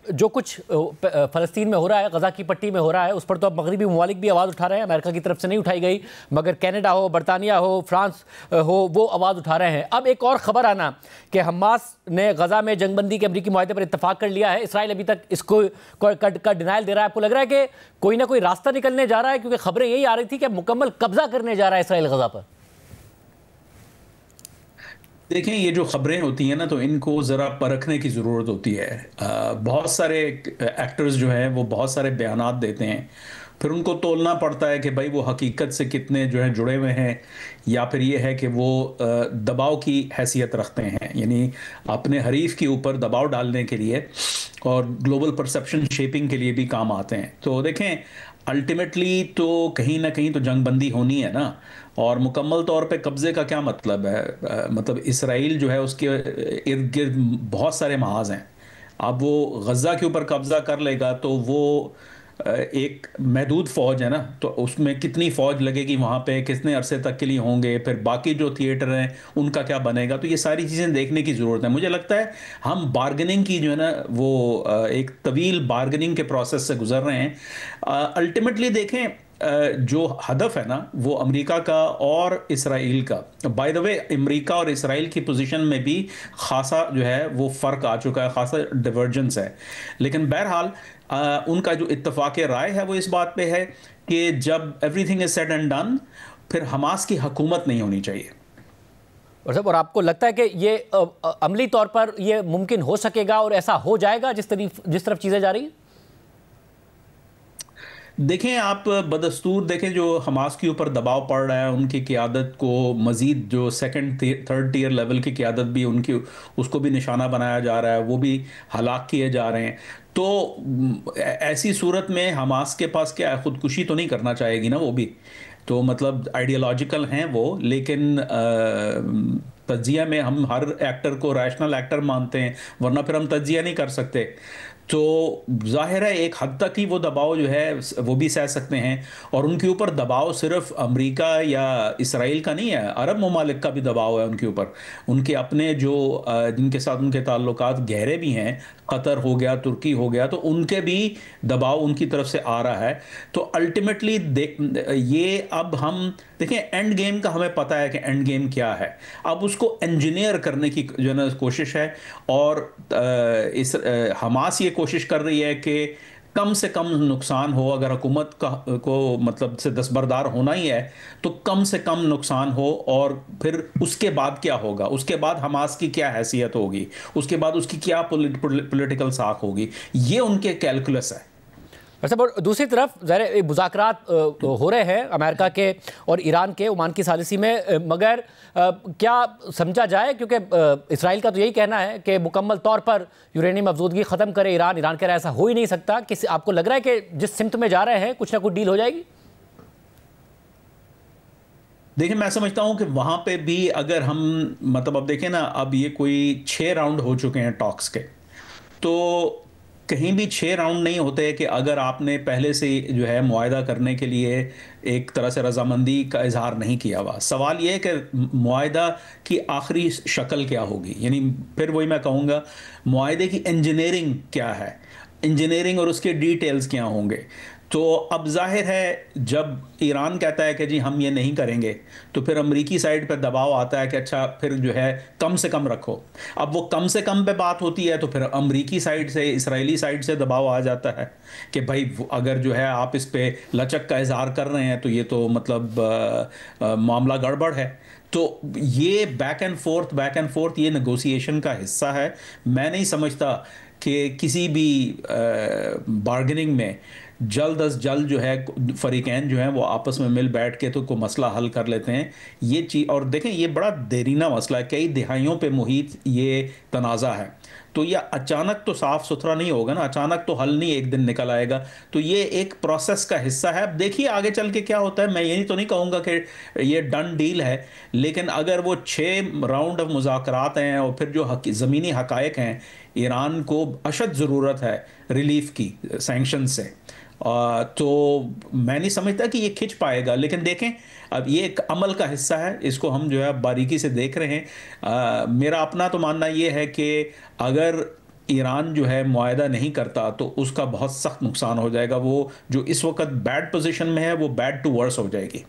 जो कुछ फ़लस्तीन में हो रहा है, गज़ा की पट्टी में हो रहा है, उस पर तो अब मगरबी ममालिक भी आवाज़ उठा रहे हैं। अमेरिका की तरफ से नहीं उठाई गई, मगर कनाडा हो, बरतानिया हो, फ्रांस हो, वो आवाज़ उठा रहे हैं। अब एक और ख़बर आना कि हमास ने गज़ा में जंगबंदी के अमरीकी मुआहदे पर इत्तफाक कर लिया है। इसराइल अभी तक इसको का डिनाइल दे रहा है। आपको लग रहा है कि कोई ना कोई रास्ता निकलने जा रहा है? क्योंकि खबरें यही आ रही थी कि मुकम्मल कब्जा करने जा रहा है इसराइल गज़ा पर। देखें, ये जो खबरें होती हैं ना, तो इनको ज़रा परखने की ज़रूरत होती है। बहुत सारे एक्टर्स जो हैं वो बहुत सारे बयानात देते हैं, फिर उनको तोलना पड़ता है कि भाई वो हकीकत से कितने जो है जुड़े हुए हैं, या फिर ये है कि वो दबाव की हैसियत रखते हैं, यानी अपने हरीफ के ऊपर दबाव डालने के लिए और ग्लोबल परसेप्शन शेपिंग के लिए भी काम आते हैं। तो देखें, अल्टीमेटली तो कहीं ना कहीं तो जंगबंदी होनी है ना। और मुकम्मल तौर पे कब्ज़े का क्या मतलब है? मतलब इसराइल जो है उसके इर्द गिर्द बहुत सारे महाज हैं। अब वो गज़ा के ऊपर कब्ज़ा कर लेगा तो वो एक महदूद फ़ौज है ना, तो उसमें कितनी फ़ौज लगेगी वहाँ पे, कितने अरसे तक के लिए होंगे, फिर बाकी जो थिएटर हैं उनका क्या बनेगा? तो ये सारी चीज़ें देखने की ज़रूरत है। मुझे लगता है हम बार्गेनिंग की जो है ना वो एक तवील बार्गेनिंग के प्रोसेस से गुजर रहे हैं। अल्टीमेटली देखें, जो हदफ है ना वो अमेरिका का और इसराइल का, बाय द वे अमेरिका और इसराइल की पोजीशन में भी खासा जो है वो फ़र्क आ चुका है, खासा डिवर्जेंस है। लेकिन बहरहाल उनका जो इत्तफाक राय है वो इस बात पे है कि जब everything is said and done, फिर हमास की हुकूमत नहीं होनी चाहिए। और आपको लगता है कि ये अमली तौर पर ये मुमकिन हो सकेगा और ऐसा हो जाएगा जिस तरफ चीज़ें जा रही हैं? देखें, आप बदस्तूर देखें जो हमास के ऊपर दबाव पड़ रहा है, उनकी क़ियादत को मज़ीद जो सेकंड थर्ड टियर लेवल की क़ियादत भी उनकी, उसको भी निशाना बनाया जा रहा है, वो भी हलाक किए जा रहे हैं। तो ऐसी सूरत में हमास के पास क्या है, ख़ुदकुशी तो नहीं करना चाहेगी ना वो भी। तो मतलब आइडियोलॉजिकल हैं वो, लेकिन तज्जिया में हम हर एक्टर को रैशनल एक्टर मानते हैं, वरना फिर हम तज्जिया नहीं कर सकते। तो जाहिर है एक हद तक ही वो दबाव जो है वो भी सह सकते हैं। और उनके ऊपर दबाव सिर्फ अमेरिका या इसराइल का नहीं है, अरब ममालिक का भी दबाव है उनके ऊपर। उनके अपने जो जिनके साथ उनके ताल्लुकात गहरे भी हैं, कतर हो गया, तुर्की हो गया, तो उनके भी दबाव उनकी तरफ से आ रहा है। तो अल्टीमेटली ये अब हम देखें, एंड गेम का हमें पता है कि एंड गेम क्या है। अब उसको इंजीनियर करने की जो है ना कोशिश है। और हमास ये कोशिश कर रही है कि कम से कम नुकसान हो। अगर हुकूमत का को मतलब से दस्तबरदार होना ही है तो कम से कम नुकसान हो, और फिर उसके बाद क्या होगा, उसके बाद हमास की क्या हैसियत होगी, उसके बाद उसकी क्या पॉलिटिकल साख होगी, ये उनके कैलकुलस है। अच्छा, और दूसरी तरफ ज़ाहिर मुज़ाकरात हो रहे हैं अमेरिका के और ईरान के ओमान की सालिसी में, मगर क्या समझा जाए, क्योंकि इसराइल का तो यही कहना है कि मुकम्मल तौर पर यूरेनियम अफजूदगी ख़त्म करे ईरान। ईरान कह रहा है ऐसा हो ही नहीं सकता। आपको लग रहा है कि जिस सिमत में जा रहे हैं कुछ ना कुछ डील हो जाएगी? देखिए, मैं समझता हूं कि वहां पे भी अगर हम मतलब अब देखें ना, अब ये कोई 6 राउंड हो चुके हैं टॉक्स के, तो कहीं भी 6 राउंड नहीं होते कि अगर आपने पहले से जो है मुआहदा करने के लिए एक तरह से रजामंदी का इजहार नहीं किया हुआ। सवाल यह है कि मुआहदा की आखिरी शक्ल क्या होगी, यानी फिर वही मैं कहूँगा मुआहदे की इंजीनियरिंग क्या है, इंजीनियरिंग और उसके डिटेल्स क्या होंगे। तो अब जाहिर है जब ईरान कहता है कि जी हम ये नहीं करेंगे, तो फिर अमरीकी साइड पे दबाव आता है कि अच्छा फिर जो है कम से कम रखो। अब वो कम से कम पे बात होती है तो फिर अमरीकी साइड से, इसराइली साइड से दबाव आ जाता है कि भाई अगर जो है आप इस पे लचक का इजहार कर रहे हैं तो ये तो मतलब मामला गड़बड़ है। तो ये बैक एंड फोर्थ ये नेगोशिएशन का हिस्सा है। मैं नहीं समझता कि किसी भी बार्गेनिंग में जल्द अज जल्द जो है फरीकैन जो है वो आपस में मिल बैठ के तो कोई मसला हल कर लेते हैं। ये चीज़, और देखें ये बड़ा देरीना मसला है, कई दिहाइयों पे मुहित ये तनाज़ा है। तो ये अचानक तो साफ़ सुथरा नहीं होगा ना, अचानक तो हल नहीं एक दिन निकल आएगा। तो ये एक प्रोसेस का हिस्सा है। अब देखिए आगे चल के क्या होता है। मैं यही तो नहीं कहूँगा कि ये डन डील है, लेकिन अगर वो 6 राउंड ऑफ मुज़ाकरात हैं और फिर जो ज़मीनी हक़ाइक़ हैं, ईरान को अशद ज़रूरत है रिलीफ की सैंक्शन से, तो मैं नहीं समझता कि ये खिंच पाएगा। लेकिन देखें, अब ये एक अमल का हिस्सा है, इसको हम जो है बारीकी से देख रहे हैं। मेरा अपना तो मानना ये है कि अगर ईरान जो है मुआहदा नहीं करता तो उसका बहुत सख्त नुकसान हो जाएगा। वो जो इस वक्त बैड पोजीशन में है वो बैड टू वर्स हो जाएगी।